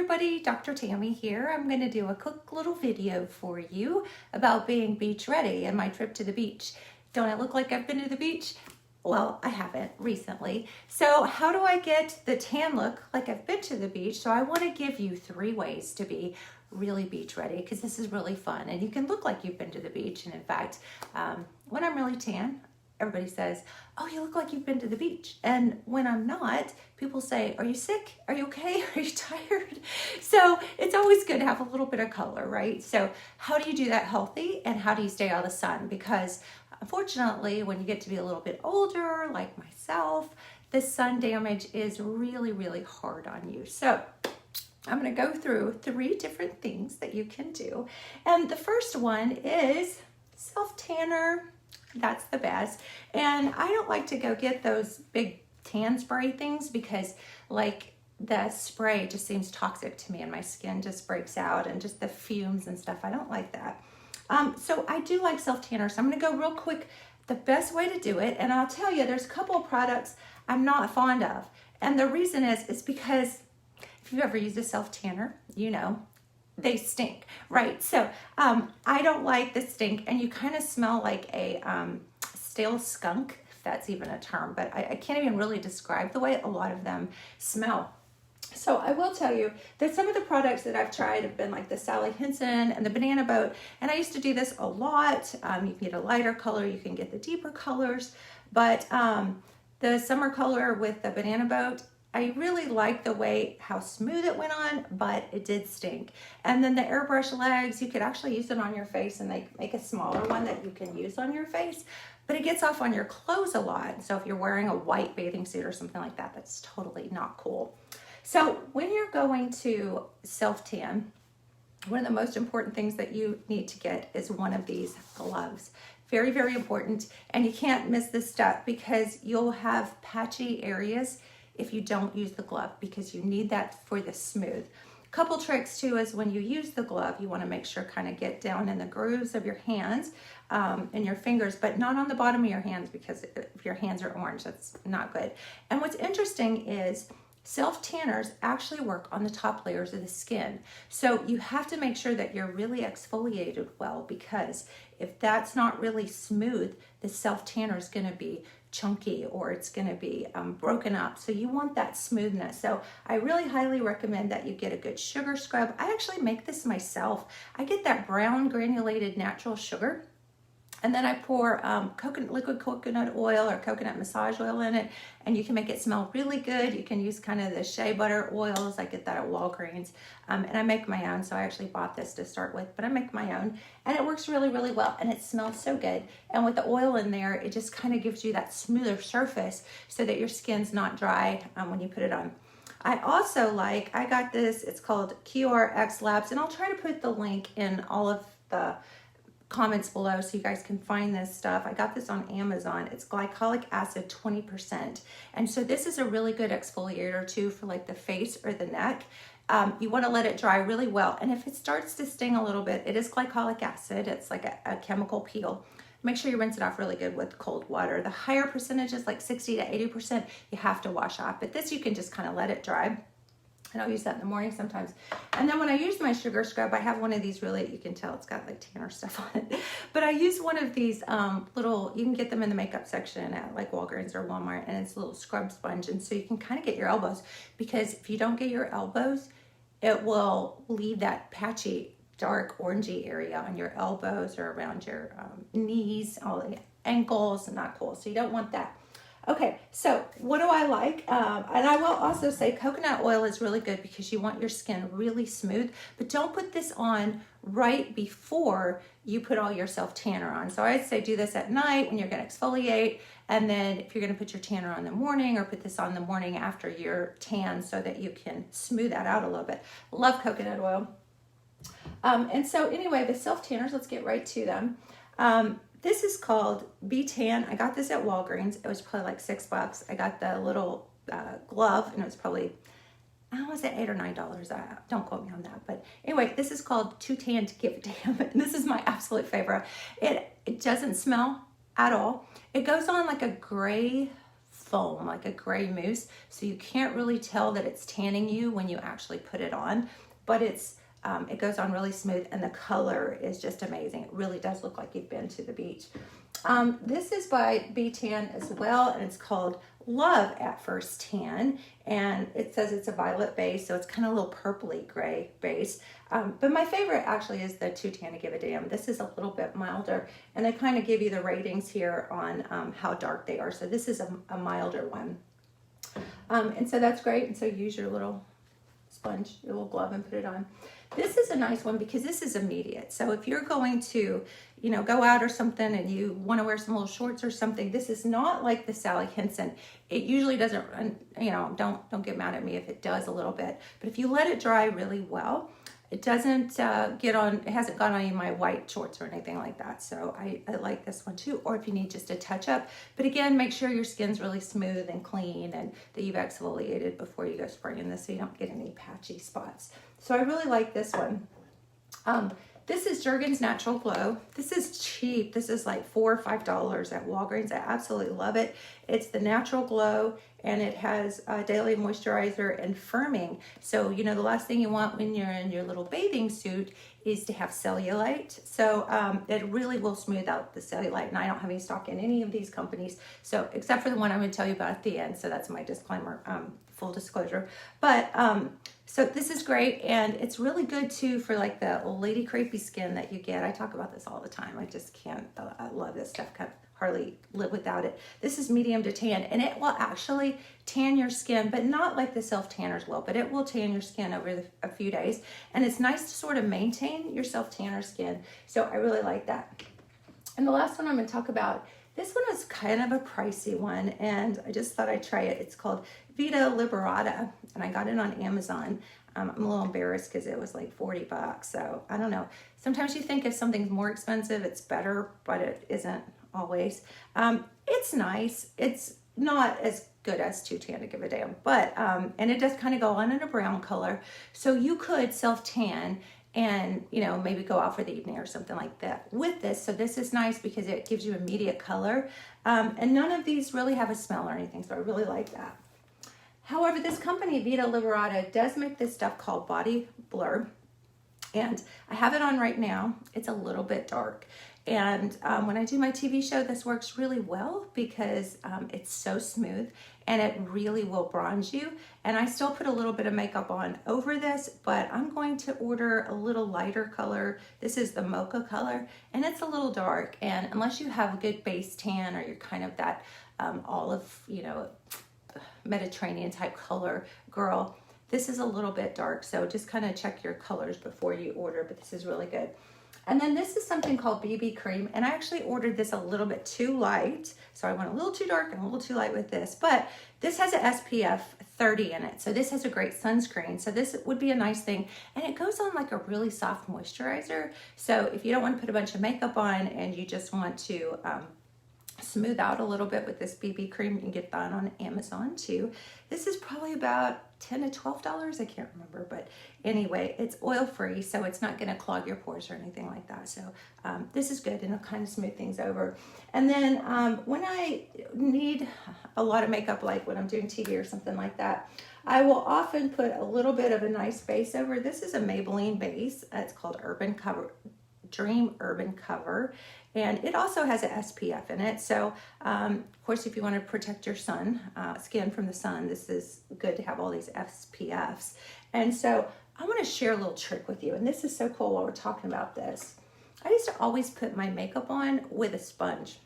everybody, Dr. Tammy here. I'm going to do a quick little video for you about being beach ready and my trip to the beach. Don't I look like I've been to the beach? Well, I haven't recently. So how do I get the tan look like I've been to the beach? So I want to give you 3 ways to be really beach ready, because this is really fun and you can look like you've been to the beach. And in fact, when I'm really tan, everybody says, oh, you look like you've been to the beach. And when I'm not, people say, are you sick? Are you okay? Are you tired? So it's always good to have a little bit of color, right? So how do you do that healthy, and how do you stay out of the sun? Because unfortunately, when you get to be a little bit older, like myself, the sun damage is really, really hard on you. So I'm going to go through 3 different things that you can do. And the first one is self-tanner. That's the best. And I don't like to go get those big tan spray things, because like the spray just seems toxic to me and my skin just breaks out, and just the fumes and stuff. I don't like that. So I do like self-tanner. So I'm going to go real quick the best way to do it. And I'll tell you, there's a couple of products I'm not fond of. And the reason is because if you've ever used a self-tanner, you know, they stink, right? So I don't like the stink, and you kind of smell like a stale skunk, if that's even a term, but I can't even really describe the way a lot of them smell. So I will tell you that some of the products that I've tried have been like the Sally Hinson and the Banana Boat, and I used to do this a lot. You can get a lighter color, you can get the deeper colors, but the summer color with the Banana Boat, I really liked the way how smooth it went on, but it did stink. And then the airbrush legs, you could actually use it on your face, and they make a smaller one that you can use on your face, but it gets off on your clothes a lot. So if you're wearing a white bathing suit or something like that, that's totally not cool. So when you're going to self-tan, one of the most important things that you need to get is one of these gloves. Very, very important. And you can't miss this step, because you'll have patchy areas if you don't use the glove, because you need that for the smooth. Couple tricks too is when you use the glove, you want to make sure kind of get down in the grooves of your hands and your fingers, but not on the bottom of your hands, because if your hands are orange, that's not good. And what's interesting is self-tanners actually work on the top layers of the skin. So you have to make sure that you're really exfoliated well, because if that's not really smooth, the self-tanner is going to be chunky, or it's going to be broken up. So you want that smoothness. So I really highly recommend that you get a good sugar scrub. I actually make this myself. I get that brown granulated natural sugar, and then I pour liquid coconut oil or coconut massage oil in it, and you can make it smell really good. You can use kind of the shea butter oils. I get that at Walgreens, and I make my own. So I actually bought this to start with, but I make my own, and it works really, really well, and it smells so good. And with the oil in there, it just kind of gives you that smoother surface so that your skin's not dry when you put it on. I also I got this, it's called QRX Labs, and I'll try to put the link in all of the comments below so you guys can find this stuff. I got this on Amazon. It's glycolic acid 20%. And so this is a really good exfoliator too for like the face or the neck. You want to let it dry really well. And if it starts to sting a little bit, it is glycolic acid. It's like a chemical peel. Make sure you rinse it off really good with cold water. The higher percentages, like 60 to 80%, you have to wash off. But this, you can just kind of let it dry. And I'll use that in the morning sometimes. And then when I use my sugar scrub, I have one of these really, you can tell it's got like tanner stuff on it. But I use one of these little, you can get them in the makeup section at like Walgreens or Walmart, and it's a little scrub sponge. And so you can kind of get your elbows, because if you don't get your elbows, it will leave that patchy, dark, orangey area on your elbows or around your knees, all the ankles, not cool. So you don't want that. Okay, so what do I like? And I will also say coconut oil is really good, because you want your skin really smooth, but don't put this on right before you put all your self-tanner on. So I'd say do this at night when you're gonna exfoliate, and then if you're gonna put your tanner on in the morning, or put this on the morning after your tan, so that you can smooth that out a little bit. Love coconut oil. And so anyway, the self-tanners, let's get right to them. This is called B-Tan. I got this at Walgreens. It was probably like $6. I got the little glove, and it was probably, I want to say $8 or $9. Don't quote me on that. But anyway, this is called Too Tan to Give a Damn. And this is my absolute favorite. It doesn't smell at all. It goes on like a gray foam, like a gray mousse. So you can't really tell that it's tanning you when you actually put it on, but it goes on really smooth, and the color is just amazing. It really does look like you've been to the beach. This is by B-Tan as well, and it's called Love at First Tan, and it says it's a violet base, so it's kind of a little purpley gray base. But my favorite actually is the Too Tan to Give a Damn. This is a little bit milder, and they kind of give you the ratings here on how dark they are. So this is a milder one. And so that's great. And so use your little sponge, your little glove, and put it on. This is a nice one because this is immediate. So if you're going to, go out or something and you want to wear some little shorts or something, this is not like the Sally Hansen. It usually doesn't, don't get mad at me if it does a little bit. But if you let it dry really well, it doesn't it hasn't gone on any of my white shorts or anything like that. So I like this one too. Or if you need just a touch up. But again, make sure your skin's really smooth and clean and that you've exfoliated before you go spraying this so you don't get any patchy spots. So I really like this one. This is Jergens Natural Glow. This is cheap. This is like $4 or $5 at Walgreens. I absolutely love it. It's the Natural Glow, and it has daily moisturizer and firming. So, the last thing you want when you're in your little bathing suit is to have cellulite. So it really will smooth out the cellulite. And I don't have any stock in any of these companies. So except for the one I'm going to tell you about at the end. So that's my disclaimer, full disclosure. But so this is great, and it's really good too for like the old lady crepey skin that you get. I talk about this all the time. I just can't, I love this stuff. Can't hardly live without it. This is medium to tan, and it will actually tan your skin, but not like the self tanners will, but it will tan your skin over a few days. And it's nice to sort of maintain your self tanner skin. So I really like that. And the last one I'm going to talk about, this one is kind of a pricey one, and I just thought I'd try it. It's called Vita Liberata, and I got it on Amazon. I'm a little embarrassed because it was like $40, so I don't know. Sometimes you think if something's more expensive, it's better, but it isn't always. It's nice. It's not as good as Too Tan to Give a Damn, but, and it does kind of go on in a brown color, so you could self-tan and maybe go out for the evening or something like that with this. So this is nice because it gives you immediate color, and none of these really have a smell or anything, so I really like that. However, this company, Vita Liberata, does make this stuff called Body Blur, and I have it on right now. It's a little bit dark, and when I do my TV show, this works really well because it's so smooth and it really will bronze you. And I still put a little bit of makeup on over this, but I'm going to order a little lighter color. This is the mocha color, and it's a little dark. And unless you have a good base tan or you're kind of that olive, Mediterranean type color girl, this is a little bit dark. So just kind of check your colors before you order, but this is really good. And then this is something called BB Cream, and I actually ordered this a little bit too light. So I went a little too dark and a little too light with this, but this has an SPF 30 in it. So this has a great sunscreen. So this would be a nice thing. And it goes on like a really soft moisturizer. So if you don't want to put a bunch of makeup on and you just want to smooth out a little bit with this BB cream, you can get that on Amazon too. This is probably about $10 to $12, I can't remember, but anyway, it's oil free, so it's not going to clog your pores or anything like that. So this is good, and it'll kind of smooth things over. And then when I need a lot of makeup, like when I'm doing TV or something like that, I will often put a little bit of a nice base over. This is a Maybelline base. It's called Dream Urban Cover, and it also has an SPF in it. So of course, if you want to protect your skin from the sun, this is good to have all these SPFs. And so I want to share a little trick with you, and this is so cool while we're talking about this. I used to always put my makeup on with a sponge,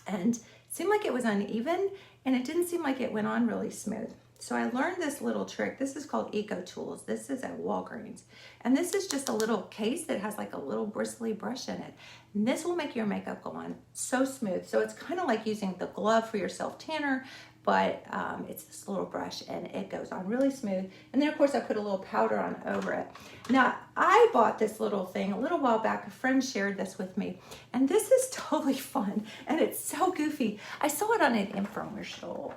and it seemed like it was uneven, and it didn't seem like it went on really smooth. So I learned this little trick. This is called Eco Tools. This is at Walgreens. And this is just a little case that has like a little bristly brush in it. And this will make your makeup go on so smooth. So it's kind of like using the glove for your self-tanner, but it's this little brush and it goes on really smooth. And then of course I put a little powder on over it. Now I bought this little thing a little while back. A friend shared this with me, and this is totally fun and it's so goofy. I saw it on an infomercial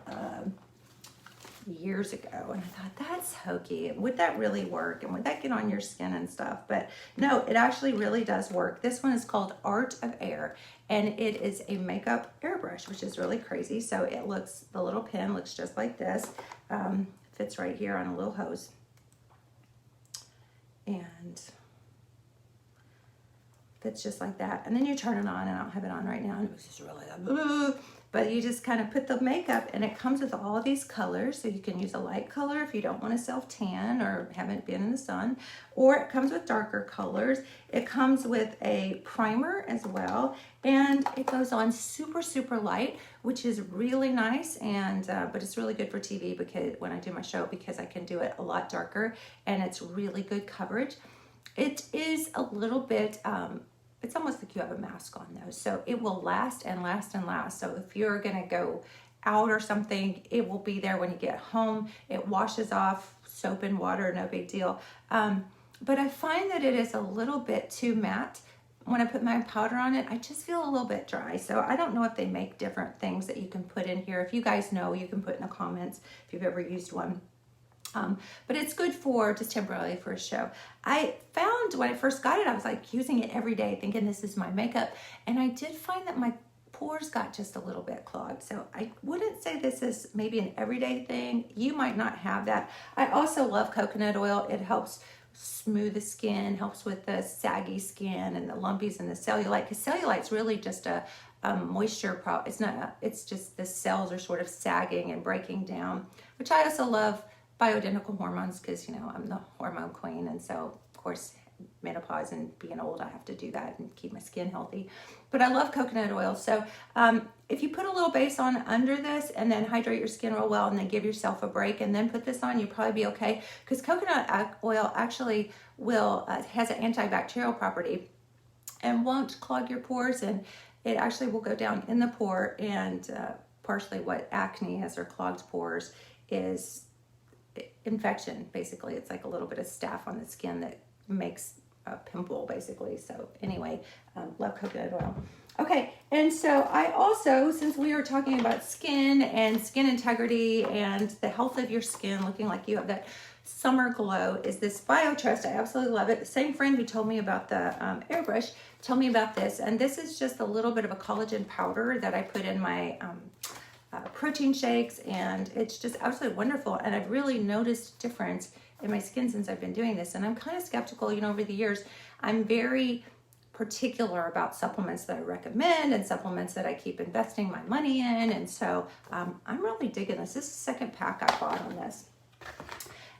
years ago, and I thought, that's hokey. Would that really work? And would that get on your skin and stuff? But no, it actually really does work. This one is called Art of Air, and it is a makeup airbrush, which is really crazy. So it looks, the little pin looks just like this. Fits right here on a little hose. And fits just like that. And then you turn it on, and I don't have it on right now, and it was just really, but you just kind of put the makeup, and it comes with all of these colors. So you can use a light color if you don't want to self-tan or haven't been in the sun, or it comes with darker colors. It comes with a primer as well, and it goes on super, super light, which is really nice. And but it's really good for TV, because when I do my show, because I can do it a lot darker, and it's really good coverage. It is a little bit, it's almost like you have a mask on though. So it will last and last and last. So if you're gonna go out or something, it will be there when you get home. It washes off, soap and water, no big deal. But I find that it is a little bit too matte. When I put my powder on it, I just feel a little bit dry. So I don't know if they make different things that you can put in here. If you guys know, you can put in the comments if you've ever used one. But it's good for just temporarily for a show. I found when I first got it, I was like using it every day thinking this is my makeup. And I did find that my pores got just a little bit clogged. So I wouldn't say this is maybe an everyday thing. You might not have that. I also love coconut oil. It helps smooth the skin, helps with the saggy skin and the lumpies and the cellulite. Because cellulite's really just a moisture problem. It's not, it's just the cells are sort of sagging and breaking down, which I also love bioidentical hormones, because, you know, I'm the hormone queen, and so of course menopause and being old, I have to do that and keep my skin healthy. But I love coconut oil. So if you put a little base on under this and then hydrate your skin real well and then give yourself a break and then put this on, you'll probably be okay, because coconut oil actually will has an antibacterial property and won't clog your pores, and it actually will go down in the pore. And partially what acne has, or clogged pores, is infection. Basically, it's like a little bit of staph on the skin that makes a pimple, basically. So anyway, love coconut oil. Okay, and so I also, since we were talking about skin and skin integrity and the health of your skin, looking like you have that summer glow, is this BioTrust. I absolutely love it. The same friend who told me about the airbrush told me about this, and this is just a little bit of a collagen powder that I put in my protein shakes, and it's just absolutely wonderful. And I've really noticed a difference in my skin since I've been doing this. And I'm kind of skeptical, you know, over the years, I'm very particular about supplements that I recommend and supplements that I keep investing my money in. And so I'm really digging this. This is the second pack I bought on this.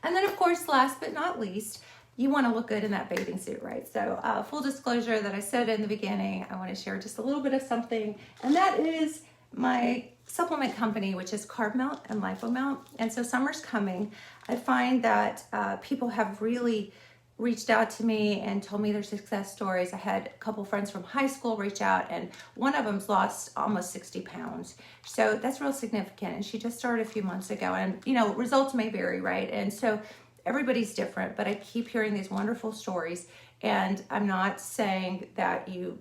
And then of course, last but not least, you want to look good in that bathing suit, right? So full disclosure that I said in the beginning, I want to share just a little bit of something, and that is my supplement company, which is Carb Melt and Lipomelt. And so summer's coming. I find that people have really reached out to me and told me their success stories. I had a couple friends from high school reach out, and one of them's lost almost 60 pounds. So that's real significant. And she just started a few months ago, and you know, results may vary, right? And so everybody's different, but I keep hearing these wonderful stories. And I'm not saying that you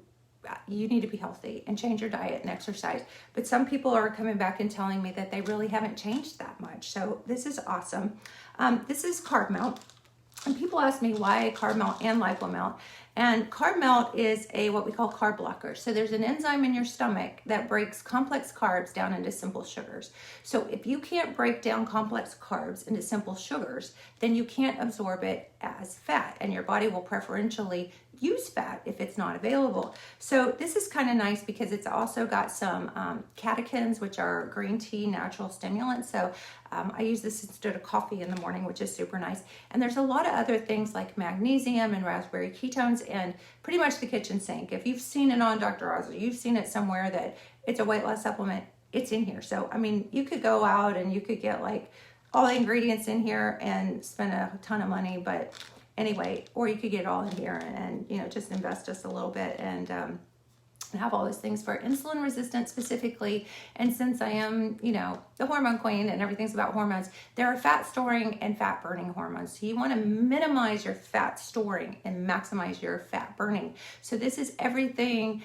need to be healthy and change your diet and exercise. But some people are coming back and telling me that they really haven't changed that much. So this is awesome. This is Carb Melt. And people ask me why Carb Melt and Lipomelt. And Carb Melt is a what we call carb blocker. So there's an enzyme in your stomach that breaks complex carbs down into simple sugars. So if you can't break down complex carbs into simple sugars, then you can't absorb it as fat, and your body will preferentially use fat if it's not available. So this is kind of nice because it's also got some catechins, which are green tea natural stimulants. So I use this instead of coffee in the morning, which is super nice. And there's a lot of other things like magnesium and raspberry ketones and pretty much the kitchen sink. If you've seen it on Dr. Oz, you've seen it somewhere that it's a weight loss supplement, it's in here. So, I mean, you could go out and you could get like all the ingredients in here and spend a ton of money, but anyway, or you could get it all in here and you know, just invest just a little bit and have all those things for insulin resistance specifically. And since I am, you know, the hormone queen and everything's about hormones, there are fat storing and fat burning hormones. So you want to minimize your fat storing and maximize your fat burning. So this is everything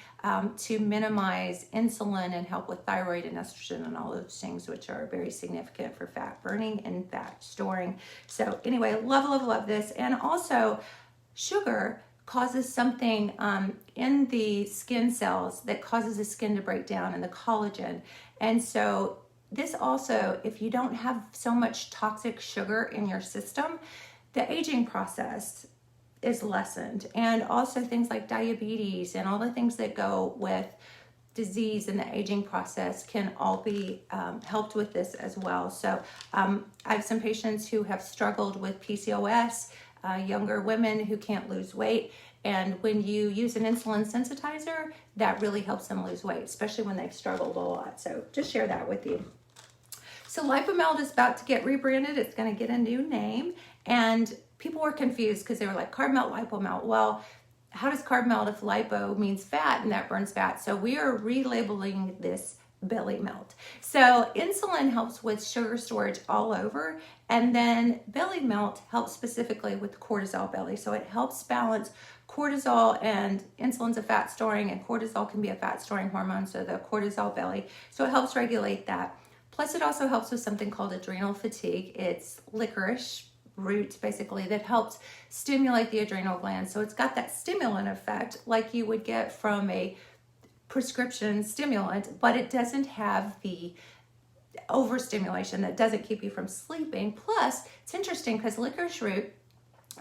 to minimize insulin and help with thyroid and estrogen and all those things, which are very significant for fat burning and fat storing. So anyway, love this. And also sugar causes something in the skin cells that causes the skin to break down and the collagen. And so this also, if you don't have so much toxic sugar in your system, the aging process is lessened. And also things like diabetes and all the things that go with disease and the aging process can all be helped with this as well. So I have some patients who have struggled with PCOS, younger women who can't lose weight. And when you use an insulin sensitizer, that really helps them lose weight, especially when they've struggled a lot. So just share that with you. So Lipomeld is about to get rebranded. It's going to get a new name. And people were confused because they were like, carb melt, Lipomeld. Well, how does carb melt if lipo means fat and that burns fat? So we are relabeling this belly melt. So insulin helps with sugar storage all over, and then belly melt helps specifically with cortisol belly. So it helps balance cortisol, and insulin's a fat storing, and cortisol can be a fat storing hormone, so the cortisol belly. So it helps regulate that. Plus it also helps with something called adrenal fatigue. It's licorice root basically that helps stimulate the adrenal glands. So it's got that stimulant effect like you would get from a prescription stimulant, but it doesn't have the overstimulation that doesn't keep you from sleeping. Plus, it's interesting because licorice root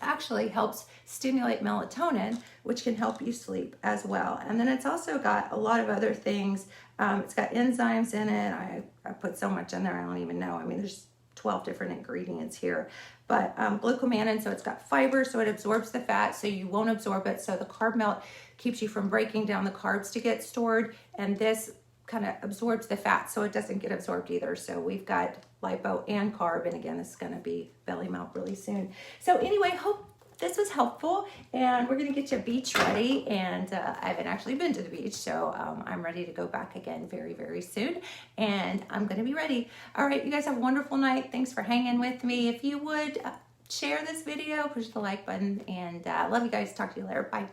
actually helps stimulate melatonin, which can help you sleep as well. And then it's also got a lot of other things. It's got enzymes in it. I put so much in there, I don't even know. I mean, there's 12 different ingredients here. But glucomannan, so it's got fiber, so it absorbs the fat, so you won't absorb it. So the carb melt keeps you from breaking down the carbs to get stored. And this kind of absorbs the fat, so it doesn't get absorbed either. So we've got lipo and carb, and again, this is going to be belly melt really soon. So anyway, hope this was helpful, and we're going to get you beach ready. And I haven't actually been to the beach, so I'm ready to go back again very, very soon, and I'm going to be ready. All right, you guys have a wonderful night. Thanks for hanging with me. If you would share this video, push the like button, and love you guys. Talk to you later. Bye.